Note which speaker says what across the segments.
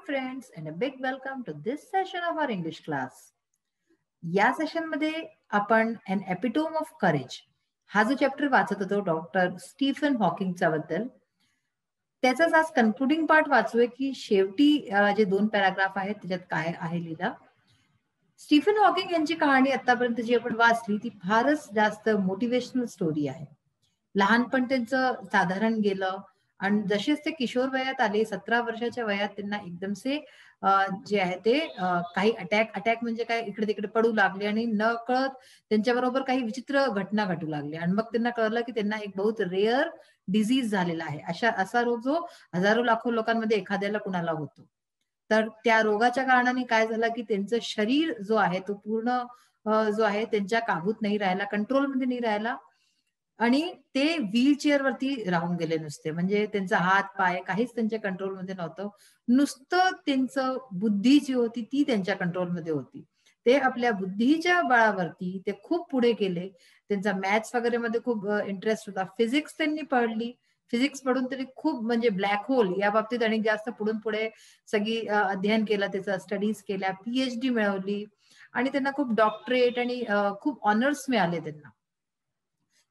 Speaker 1: friends and a big welcome to this session of our English class. या session मध्ये आपण N epitome of courage हा जो chapter वाचत होतो डॉक्टर स्टीफन हॉकिंगचा बद्दल, त्याचाच आज कन्क्लुडिंग पार्ट वाचूया की शेवटी जे 2 पॅराग्राफ आहेत त्याच्यात काय आहे लिहिलं. स्टीफन हॉकिंग यांची कहाणी आतापर्यंत जी आपण वाचली ती फारच जास्त मोटिवेशनल स्टोरी आहे. लहानपण त्यांचं साधारण गेलं आणि जसेच ते किशोर वयात आले 17 वर्षाच्या वयात त्यांना एकदमसे जे आहे ते काही अटॅक म्हणजे काय इकडे तिकडे पडू लागले आणि न कळत त्यांच्याबरोबर काही विचित्र घटना घटू लागल्या आणि मग त्यांना कळलं की त्यांना एक बहुत रेअर डिझीज झालेला आहे. असा रोग जो हजारो लाखो लोकांमध्ये एखाद्याला कुणाला होतो. तर त्या रोगाच्या कारणाने काय झालं की त्यांचं शरीर जो आहे तो पूर्ण जो आहे त्यांच्या काबूत नाही राहिला, कंट्रोलमध्ये नाही राहिला आणि ते व्हीलचेअर वरती राहून गेले नुसते. म्हणजे त्यांचा हात पाय काहीच त्यांच्या कंट्रोलमध्ये नव्हतं. नुसतं त्यांचं बुद्धी जी होती ती त्यांच्या कंट्रोलमध्ये होती. ते आपल्या बुद्धीच्या बळावरती ते खूप पुढे गेले. त्यांचा मॅथ्स वगैरे मध्ये खूप इंटरेस्ट होता. फिजिक्स त्यांनी पढली. फिजिक्स पढून तरी खूप म्हणजे ब्लॅक होल या बाबतीत आणि जास्त पुढे सगळी अध्ययन केलं, त्याचा स्टडीज केल्या, PhD मिळवली आणि त्यांना खूप डॉक्टरेट आणि खूप ऑनर्स मिळाले त्यांना.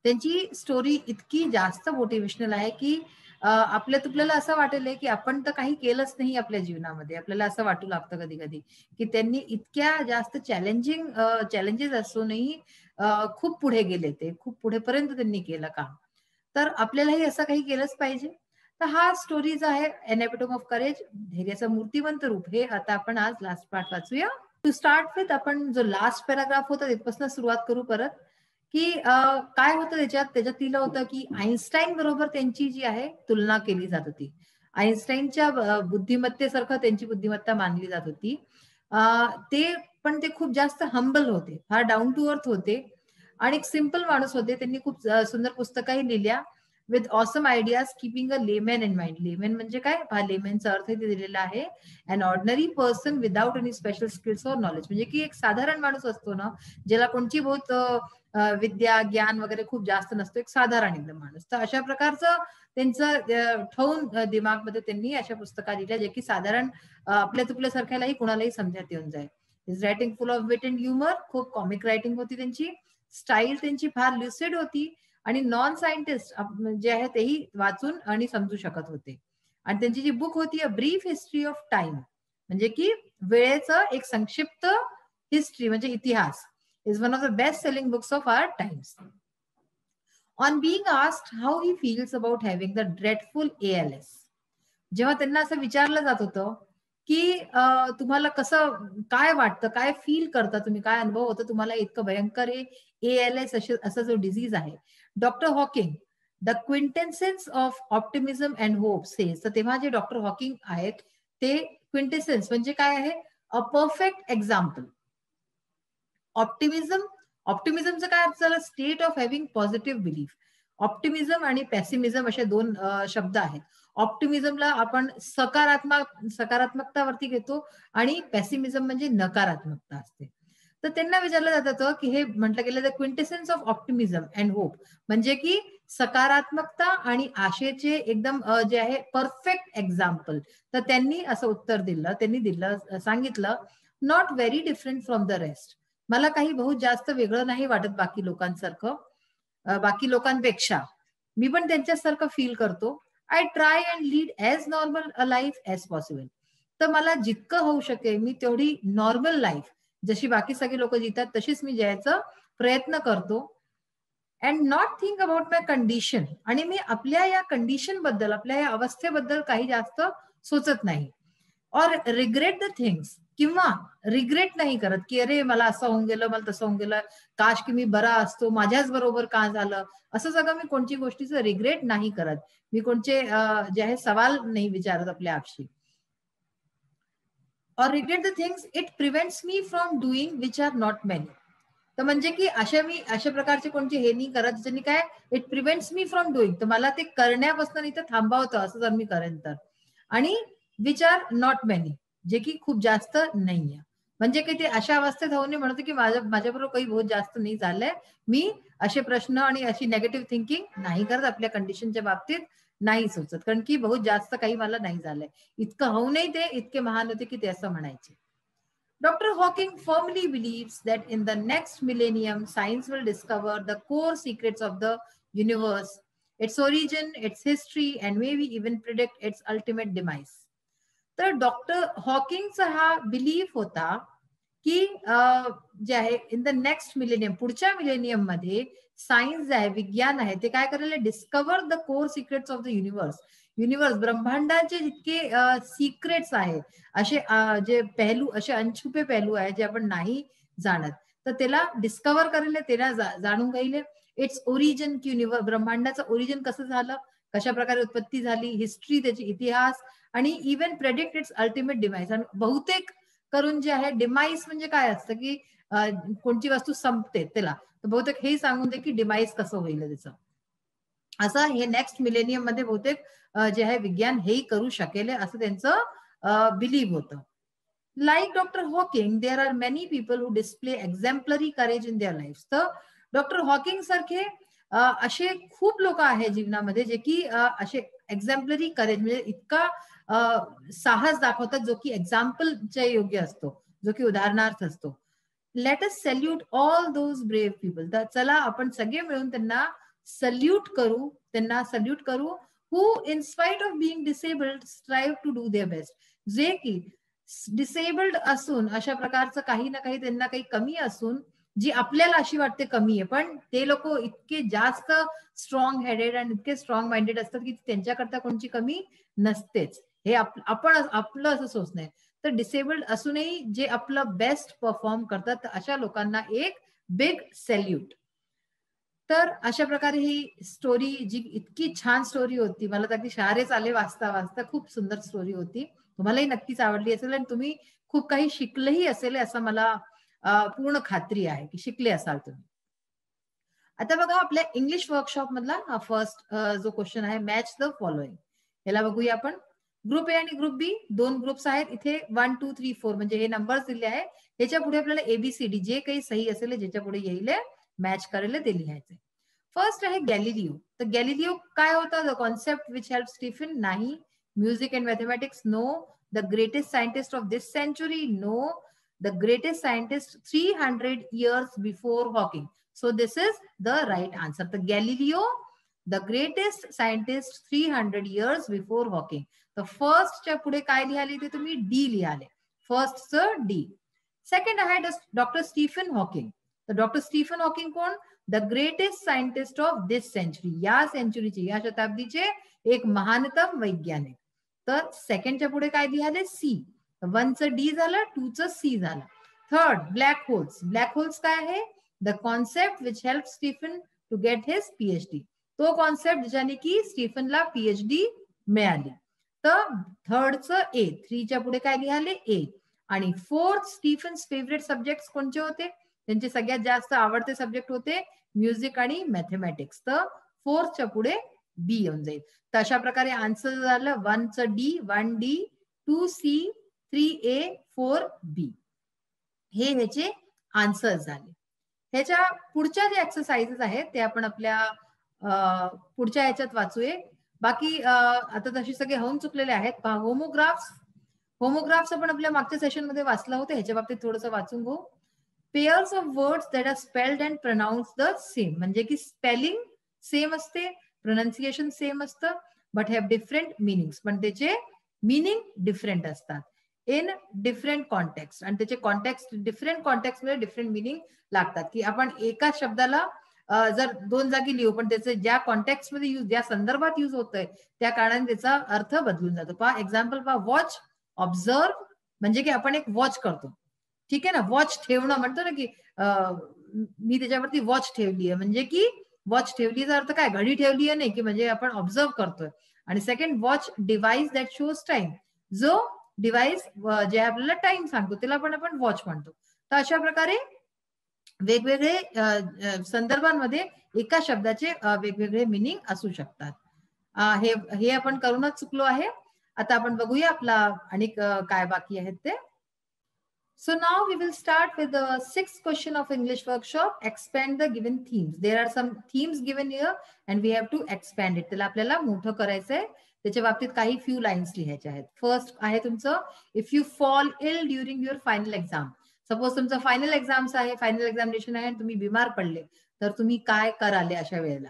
Speaker 1: त्यांची स्टोरी इतकी जास्त मोटिवेशनल आहे की आपल्याला असं वाटेल की आपण तर काही केलंच नाही आपल्या जीवनामध्ये. आपल्याला असं वाटू लागतं कधी कधी की त्यांनी इतक्या जास्त चॅलेंजेस असूनही खूप पुढे गेले, ते खूप पुढेपर्यंत त्यांनी केलं काम. तर आपल्यालाही असं काही केलंच पाहिजे. तर हा स्टोरी जो आहे एन एपिटोम ऑफ करेज, धैर्याचं मूर्तिमंत रूप, हे आता आपण आज लास्ट पार्ट वाचूया. टू स्टार्ट विथ आपण जो लास्ट पॅराग्राफ होता तिथपासून सुरुवात करू परत की काय होतं त्याच्यात लिहिलं होतं की आईन्स्टाईन बरोबर त्यांची जी आहे तुलना केली जात होती. आईन्स्टाईनच्या बुद्धिमत्तेसारखं त्यांची बुद्धिमत्ता मानली जात होती. ते खूप जास्त हंबल होते, फार डाऊन टू अर्थ होते आणि एक सिंपल माणूस होते. त्यांनी खूप सुंदर पुस्तकही लिहिल्या with awesome ideas keeping a layman in mind. Layman म्हणजे काय, हा लेमॅनचा अर्थ इथे दिलेला आहे, an ordinary person without any special skills और नॉलेज. म्हणजे की एक साधारण माणूस असतो ना, ज्याला कोणची बहुत विद्या ज्ञान वगैरे खूप जास्त नसतो, एक साधारण एकदम माणूस. तर अशा प्रकारचं त्यांचं ठेवून दिमागमध्ये त्यांनी अशा पुस्तका लिहिल्या जे की साधारण आपल्या तुपल्यासारख्यालाही कुणालाही समजण्यात येऊन जाईल. Is writing full of wit and humour. खूप कॉमिक रायटिंग होती त्यांची. स्टाईल त्यांची फार ल्युसिड होती आणि नॉन सायंटिस्ट जे आहे तेही वाचून आणि समजू शकत होते. आणि त्यांची जी बुक होती a brief history of time, म्हणजे की वेळेचं एक संक्षिप्त हिस्ट्री म्हणजे इतिहास, is one of the best-selling books of our times. On being asked how he feels about having the dreadful ALS, जेव्हा त्यांना असं विचारलं जात होतं की तुम्हाला कसं काय वाटतं, काय फील करता तुम्ही, काय अनुभव होतो तुम्हाला इतकं भयंकर ALS असं जो डिझीज आहे. Doctor Hawking the quintessence of optimism and hope says. तर तेव्हा जे डॉक्टर हॉकिंग आहेत ते क्विंटेसेन्स म्हणजे काय आहे, अ परफेक्ट एक्झाम्पल. ऑप्टिमिझमचं काय अर्थ झालं, state of having positive belief. Optimism आणि पॅसिमिझम असे 2 शब्द आहेत. ऑप्टिमिझमला आपण सकारात्मकतावरती घेतो आणि पॅसिमिझम म्हणजे नकारात्मकता असते. तर त्यांना विचारलं जात होतं की हे म्हटलं गेलं the quintessence of optimism and hope, म्हणजे की सकारात्मकता आणि आशेचे एकदम जे आहे परफेक्ट एक्झाम्पल. तर त्यांनी असं उत्तर दिलं, सांगितलं, not very different from the rest. मला काही बहुत जास्त वेगळं नाही वाटत बाकी लोकांसारखं, बाकी लोकांपेक्षा. मी पण त्यांच्यासारखं फील करतो. I try and lead as normal a life as possible. तर मला जितकं होऊ शकेल मी तेवढी नॉर्मल लाईफ, जशी बाकी सगळे लोक जितात तशीच मी जयाचा प्रयत्न करतो. And not think about my condition. आणि मी आपल्या या कंडिशन बद्दल, आपल्या या अवस्थेबद्दल काही जास्त सोचत नाही. और रिग्रेट द थिंग्स, किंवा रिग्रेट नाही करत की अरे मला असं होऊन गेलं, मला तसं होऊन गेलं, काश की मी बरा असतो, माझ्याच बरोबर का झालं, असं सगळं मी कोणती गोष्टीचं रिग्रेट नाही करत. मी कोणचे जे आहे सवाल नाही विचारत आपल्या आपशी. और regret the things it prevents me from doing which are not many. तर म्हणजे की अशा प्रकारचे कोणते हे नाही करत ज्यांनी काय, it prevents me from doing, तर मला ते करण्यापासून नाही तर थांबवतं असं जर मी करेन तर. आणि विच आर नॉट मेनी, जे की खूप जास्त नाहीये. म्हणजे की ते अशा अवस्थेत होऊन म्हणतो की माझ्याबरोबर काही बहुत जास्त नाही झालंय. मी असे प्रश्न आणि अशी नेगेटिव्ह थिंकिंग नाही करत आपल्या कंडिशनच्या बाबतीत, नाही सुचत, कारण की बहुत जास्त काही मला नाही झालंय. इतकं होऊनही ते इतके महान होते की ते असं म्हणायचे. Dr. Hawking firmly believes that in the next millennium, science will discover the core secrets of the universe, its origin, its history, and maybe even predict its ultimate demise. तर डॉक्टर हॉकिंगचा हा बिलीफ होता की जे आहे in the next millennium, पुढच्या millennium मध्ये science जे आहे, विज्ञान आहे, ते काय करेल, discover the core secrets of the universe. Universe, ब्रह्मांडाचे जितके सिक्रेट्स आहे, असे जे पहलू, असे अनछुपे पहलू आहे जे आपण नाही जाणत, तर त्याला डिस्कवर करेल, त्याला जाणून घेईल. इट्स ओरिजिन, की युनिवर्स, ब्रह्मांडाचं ओरिजिन कसं झालं, कशा प्रकारे उत्पत्ती झाली, हिस्ट्री, त्याची इतिहास, आणि even predict it's ultimate demise. आणि बहुतेक करून जे आहे, डिमाइस म्हणजे काय असतं की कोणती वस्तू संपते त्याला, तर बहुतेक हे सांगून दे की डिमाइस कसं होईल त्याचं. असं हे नेक्स्ट मिलेनियम मध्ये बहुतेक जे आहे विज्ञान हेही करू शकेल असं त्यांचं बिलीव्ह होतं. Like Dr. Hawking, there are many people who display exemplary courage in their lives. तर डॉक्टर हॉकिंग सारखे असे खूप लोक आहेत जीवनामध्ये जे की असे एक्झॅम्पलरी करेज म्हणजे इतका साहस दाखवतात जो की एक्झाम्पलच्या योग्य असतो, जो की उदाहरणार्थ असतो. Let us salute all those brave people. तर चला आपण सगळे मिळून त्यांना सल्यूट करू, who in spite of being disabled strive to do their best. जे की डिसेबल्ड असून, अशा प्रकारचं काही ना काही त्यांना काही कमी असून, जी आपल्याला अशी वाटते कमी आहे, पण ते लोक इतके जास्त स्ट्रॉंग हेडेड आणि इतके स्ट्रॉंग माइंडेड असतात की त्यांच्याकरता कोणची कमी नसतेच. हे आपण आपलं असं सोचणं आहे. तर डिसेबल्ड असूनही जे आपलं बेस्ट परफॉर्म करतात, तर अशा लोकांना एक बिग सॅल्यूट. तर अशा प्रकारे ही स्टोरी, जी इतकी छान स्टोरी होती, मला तर अगदी शहारेच आले वाचता वाचता. खूप सुंदर स्टोरी होती, तुम्हालाही नक्कीच आवडली असेल आणि तुम्ही खूप काही शिकलंही असेल असं मला पूर्ण खात्री आहे की शिकले असाल तुम्ही. आता बघा, आपल्या इंग्लिश वर्कशॉप मधला फर्स्ट जो क्वेश्चन आहे, मॅच द फॉलोइंग. याला बघूया आपण. ग्रुप ए आणि ग्रुप बी, दोन ग्रुप्स आहेत इथे. 1 2 3 4 म्हणजे हे नंबर्स दिले आहे. याच्या पुढे आपल्याला एबीसीडी, जे काही सही असेल ज्याच्या पुढे येईल मॅच करायला ते लिहायचे. फर्स्ट आहे गॅलिलिओ. तर गॅलिलिओ काय होता? The concept which help Stephen? नाही. Music and mathematics? No. The greatest scientist of this century? No. The greatest scientist 300 years before Hawking. So this is the right answer. The Galileo, the greatest scientist 300 years before Hawking. The first च्या पुढे काय लिहाले ते तुम्ही? D लिहाले. First D. Second आहे doctor Stephen Hawking. तर doctor Stephen Hawking कोण? The greatest scientist of this century. या सेंचुरीचे, या शताब्दीचे एक महानतम वैज्ञानिक. तर सेकंडच्या पुढे काय लिहाले? सी. 1चं डी झालं, 2चं सी झालं. Third, black holes. Black holes काय आहे? The concept which help Stephen to get his PhD. तो कॉन्सेप्ट ज्याने की स्टीफनला पीएचडी मिळाली. तर थर्डचं ए. 3च्या पुढे काय लिहाले? ए. आणि फोर्थ, स्टीफन्स फेवरेट सब्जेक्ट कोणते होते? त्यांचे सगळ्यात जास्त आवडते सब्जेक्ट होते म्युझिक आणि मॅथमॅटिक्स. तर फोर्थच्या पुढे बी येऊन जाईल. तर अशा प्रकारे आन्सर झालं 1चं डी, 1 डी, 2 सी, 3 ए, 4 बी. हे ह्याचे आन्सर झाले. ह्याच्या पुढच्या जे एक्सरसाइजेस आहेत ते आपण आपल्या पुढच्या ह्याच्यात वाचूया. बाकी आता तसे सगळे होऊन चुकलेले आहेत. पहा, होमोग्राफ्स आपण आपल्या मागच्या सेशन मध्ये वाचलं होतं. ह्याच्या बाबतीत थोडंसं वाचून घेऊ. Pairs of words that are spelled and pronounce the same. म्हणजे की स्पेलिंग सेम असते, प्रोनाउन्सिएशन सेम असतं, बट हॅव डिफरंट मिनिंग्स. पण त्याचे मिनिंग डिफरंट असतात इन डिफरंट कॉन्टेक्स्ट. आणि त्याचे कॉन्टेक्स्ट, डिफरंट कॉन्टेक्स्ट मध्ये डिफरंट मिनिंग लागतात. की आपण एका शब्दाला जर दोन जागी लिहू, पण त्याचे ज्या कॉन्टेक्स्ट मध्ये यूज, ज्या संदर्भात यूज होतंय त्या कारणाने त्याचा अर्थ बदलून जातो. पहा एक्झाम्पल, पहा, वॉच, ऑब्झर्व म्हणजे की आपण एक वॉच करतो, ठीक आहे ना. वॉच ठेवणं म्हणतो ना की मी त्याच्यावरती वॉच ठेवली आहे, म्हणजे की वॉच ठेवलीचा अर्थ काय? घडी ठेवली आहे नाही, की म्हणजे आपण ऑब्झर्व करतोय. आणि second, watch device that shows time. जो डिव्हाइस जे आपल्याला टाइम सांगतो त्याला पण आपण वॉच म्हणतो. तर अशा प्रकारे वेगवेगळे संदर्भांमध्ये एका शब्दाचे वेगवेगळे मिनिंग असू शकतात. हे आपण करूनच चुकलो आहे. आता आपण बघूया आपला आणि काय बाकी आहेत ते. So now we will start with the sixth question of English workshop. Expand the given themes. There are some themes given here and we have to expand it. त्याला आपल्याला मोठं करायचंय. त्याच्या बाबतीत काही few lines लिहायच्या आहेत. फर्स्ट आहे तुमचं, if you fall ill during your final exam. Suppose तुमचं फायनल एक्झाम्स आहे, फायनल एक्झामिनेशन आहे, तुम्ही बिमार पडले तर तुम्ही काय कराल अशा वेळेला?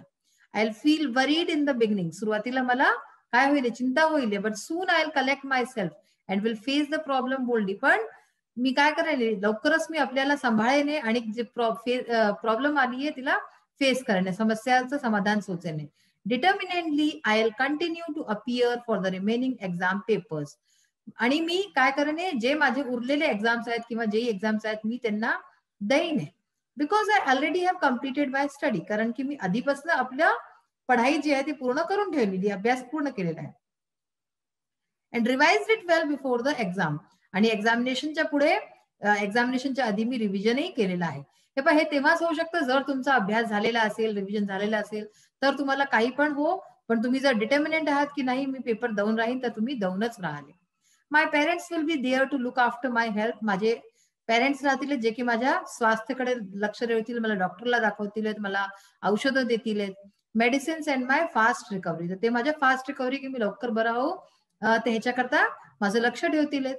Speaker 1: I feel worried in the beginning. सुरुवातीला मला काय होईल, चिंता होईल, but soon I collect my self and will face the problem boldly. पण मी काय करेल, लवकरच मी आपल्याला सांभाळेने आणि जे प्रॉब्लेम आली आहे तिला फेस करणे, समस्याचं समाधान सोचेने. Determinedly I will continue to appear for the remaining exam papers. आणि मी काय करणे, जे माझे उरलेले एक्झाम्स आहेत किंवा जे एक्झाम्स आहेत मी त्यांना देईने. Because I already have completed my study. कारण की मी आधीपासून आपल्या पढाई जी आहे ती पूर्ण करून ठेवलेली, अभ्यास पूर्ण केलेला आहे. And revise it well before the exam. आणि एक्झामिनेशनच्या पुढे, एक्झामिनेशनच्या आधी मी रिव्हिजनही केलेलं आहे. हे पण हे तेव्हाच होऊ शकतं जर तुमचा अभ्यास झालेला असेल, रिव्हिजन झालेला असेल तर तुम्हाला काही पण हो. पण तुम्ही जर डिटर्मिनेंट आहात की नाही मी पेपर देऊन राहीन तर तुम्ही देऊनच राहिले. My parents will be there to look after my health. माझे पेरेंट्स राहतील जे की माझ्या स्वास्थ्याकडे लक्ष ठेवतील, मला डॉक्टरला दाखवतील, मला औषधं देतील, medicines and my fast recovery. तर ते माझ्या फास्ट रिकव्हरी की मी लवकर बरा हो ते ह्याच्याकरता माझं लक्ष ठेवतील.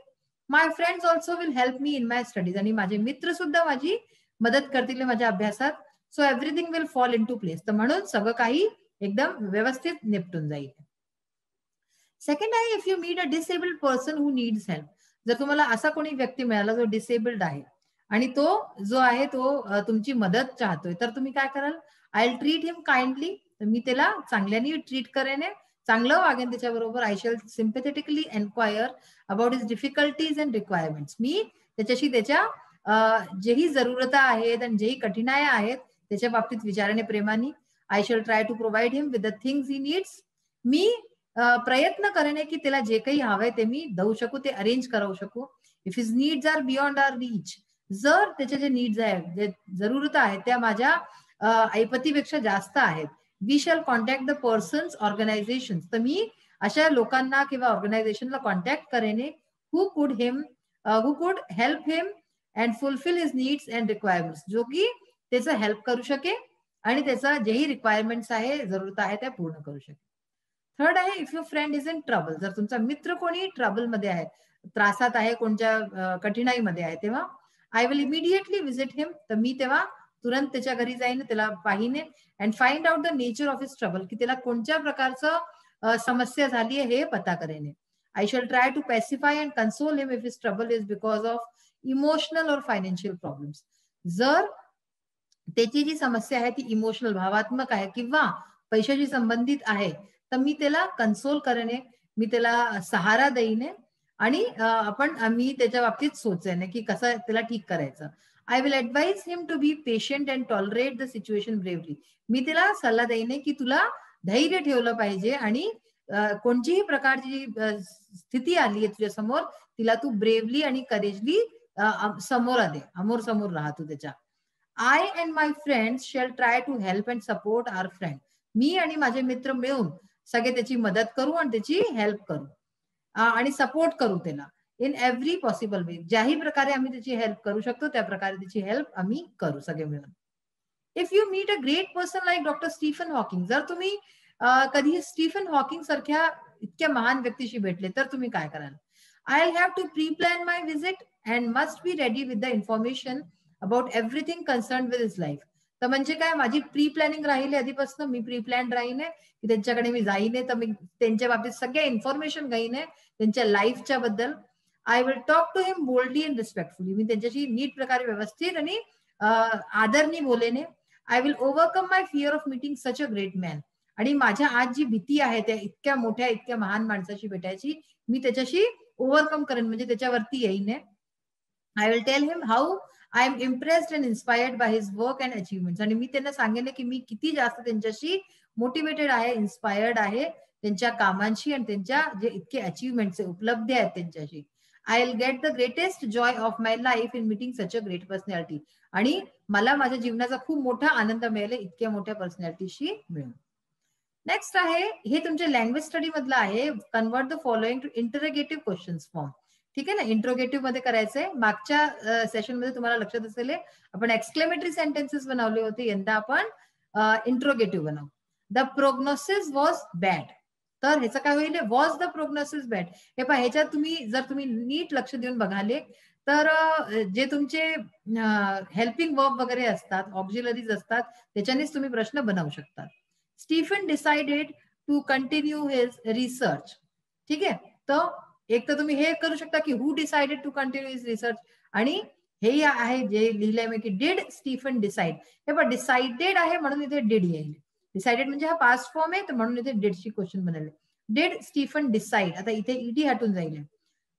Speaker 1: My friends also will help me in my studies. आणि माझे मित्र सुद्धा माझी मदत करतील माझ्या अभ्यासात. So everything will fall into place. तर म्हणून सगळं काही एकदम व्यवस्थित निपटून जाईल. सेकंड आहे, if you meet a disabled person who needs help. जर तुम्हाला असा कोणी व्यक्ती मिळाला जो डिसेबल्ड आहे आणि तो जो आहे तो तुमची मदत चाहतोय तर तुम्ही काय कराल? I will treat him kindly. तर मी त्याला चांगल्याने ट्रीट करेन, चांगलं वागेन त्याच्याबरोबर. I shall sympathetically enquire about his difficulties and requirements. मी त्याच्याशी त्याच्या जेही जरूरता आहेत आणि जेही कठीणाया आहेत त्याच्या बाबतीत विचाराने, प्रेमाने. I shall try to provide him with the things he needs. मी प्रयत्न करेन की त्याला जे काही हवंय ते मी देऊ शकू, ते अरेंज करू शकू. If his needs are beyond our reach. जर त्याचे जे नीड्स आहेत, जे जरूरता आहेत त्या माझ्या ऐपतीपेक्षा जास्त आहेत, we shall contact the persons organisation. तर मी अशा लोकांना किंवा ऑर्गनायझेशनला कॉन्टॅक्ट करेन हू कुड help him and fulfil his needs and requirements. जो की त्याचं हेल्प करू शकेल आणि त्याचा जेही रिक्वायरमेंट्स आहे, जरूरत आहे त्या पूर्ण करू शकेल. थर्ड आहे, if your friend is in trouble. जर तुमचा मित्र कोणी ट्रबलमध्ये आहे, त्रासात आहे, कोणत्या कठीणाईमध्ये आहे, तेव्हा I will immediately visit him. तर मी तेव्हा तुरंत त्याच्या घरी जाईन, त्याला पाहिने and find out the nature of his trouble. की त्याला कोणत्या प्रकारचं समस्या झाली आहे हे पता करेन. I shall try to pacify and console him if his trouble is because of emotional or financial problems. जर त्याची जी समस्या आहे ती इमोशनल, भावात्मक आहे किंवा पैशाशी संबंधित आहे तर मी त्याला कन्सोल करेन, मी त्याला सहारा देईन आणि मी त्याच्या बाबतीत सोचेन की कसं त्याला ठीक करायचं. I will advise him to be patient and tolerate the situation bravely. मी त्याला सल्ला देईन की तुला धैर्य ठेवलं पाहिजे आणि कोणतीही प्रकारची स्थिती आली आहे तुझ्या समोर, तिला तू ब्रेवली आणि करेजली समोर राहा तू त्याच्या. I and my friends shall try to help and support our friend. मी आणि माझे मित्र मिळून सगळे त्याची मदत करू आणि त्याची हेल्प करू आणि सपोर्ट करू त्याला इन एव्हरी पॉसिबल वे. ज्याही प्रकारे आम्ही त्याची हेल्प करू शकतो त्या प्रकारे त्याची हेल्प आम्ही करू सगळे मिळून. If you meet a great person like doctor Stephen Hawking. जर तुम्ही कधी स्टीफन हॉकिंग सारख्या इतक्या महान व्यक्तीशी भेटले तर तुम्ही काय कराल? I have to pre plan my visit and must be ready with the information about everything concern with his life. तर म्हणजे काय, माझी प्री प्लॅनिंग राहिली आधीपासून, मी प्री प्लॅन राहीने की त्यांच्याकडे मी जाईने तर मी त्यांच्या बाबतीत सगळ्या इन्फॉर्मेशन घेईने त्यांच्या लाईफच्या बद्दल. I will talk to him boldly and respectfully. मी त्यांच्याशी नीट प्रकारे व्यवस्थित आणि आदरनी बोलेने. I will overcome my fear of meeting such a great man. आणि माझ्या आज जी भीती आहे त्या इतक्या महान माणसाशी भेटायची, मी त्याच्याशी ओव्हरकम करेन, म्हणजे त्याच्यावरती येईन. I will tell him how I am impressed and inspired by his work and achievements. आणि मी त्यांना सांगेन की मी किती जास्त त्यांच्याशी मोटिवेटेड आहे, इन्स्पायर्ड आहे त्यांच्या कामांशी आणि त्यांच्या जे इतके अचीवमेंट्स उपलब्धी आहेत त्यांच्याशी. I will get the greatest Joy of my life in meeting such a great personality. आणि मला माझ्या जीवनाचा खूप मोठा आनंद मिळेल इतक्या मोठ्या पर्सनॅलिटीशी मिळून. नेक्स्ट आहे, हे तुमच्या लँग्वेज स्टडी मधलं आहे. Convert the following to interrogative questions form. ठीक आहे ना, इंट्रोगेटिव्ह मध्ये करायचंय. मागच्या सेशन मध्ये तुम्हाला लक्षात असेल आपण एक्सक्लेमेटरी सेंटेन्सेस बनवले होते, यंदा आपण इंट्रोगेटिव्ह बनवू. The prognosis was bad. तर ह्याचं काय होईल, वॉज द प्रोग्नोसिस बॅड. हे पहा, ह्याच्यात तुम्ही जर तुम्ही नीट लक्ष देऊन बघाले तर जे तुमचे हेल्पिंग वर्ब वगैरे असतात, ऑक्झिलरीज असतात, त्याच्यानेच तुम्ही प्रश्न बनवू शकता. Stephen decided to continue his research. ठीक आहे, तर एक तर तुम्ही हे करू शकता की who decided to continue his research, आणि हे आहे जे लिहिलंय मी की डिड स्टीफन डिसाइड. हे पण डिसाइडेड आहे म्हणून इथे डिड येईल. डिसाइडेड म्हणजे हा पास्ट फॉर्म आहे, तर म्हणून इथे डिडची क्वेश्चन बनवले. डिड स्टीफन डिसाइड, आता इथे ईडी हटून जाईल.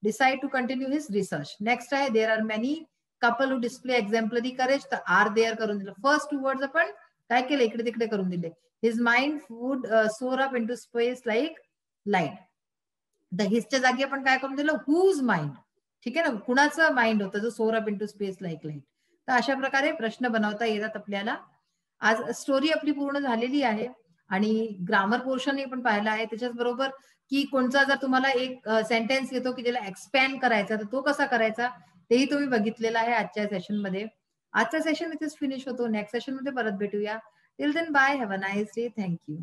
Speaker 1: Decide to continue his research. Next आहे there are many couple who display exemplary courage, तर आर देअर करून दिलं. फर्स्ट टू वर्ड्स आपण काय केलं, इकडे तिकडे करून दिले. His mind would soar up in to space like light. The हिजच्या जागी आपण काय करून दिलं, हुज माइंड. ठीक आहे ना, कुणाचं माइंड होतं जो soar up in to space like light. तर अशा प्रकारे प्रश्न बनवता येतात आपल्याला. आज स्टोरी आपली पूर्ण झालेली आहे आणि ग्रामर पोर्शन पण पाहिला आहे. त्याच्याच बरोबर की कोणता जर तुम्हाला एक सेंटेन्स येतो की ज्याला एक्सपॅन्ड करायचा, तर तो कसा करायचा तेही तुम्ही बघितलेलं आहे आजच्या सेशन मध्ये. आजचा सेशन इथेच फिनिश होतो. नेक्स्ट सेशन मध्ये परत भेटूया. Till then bye, have a nice day. Thank you.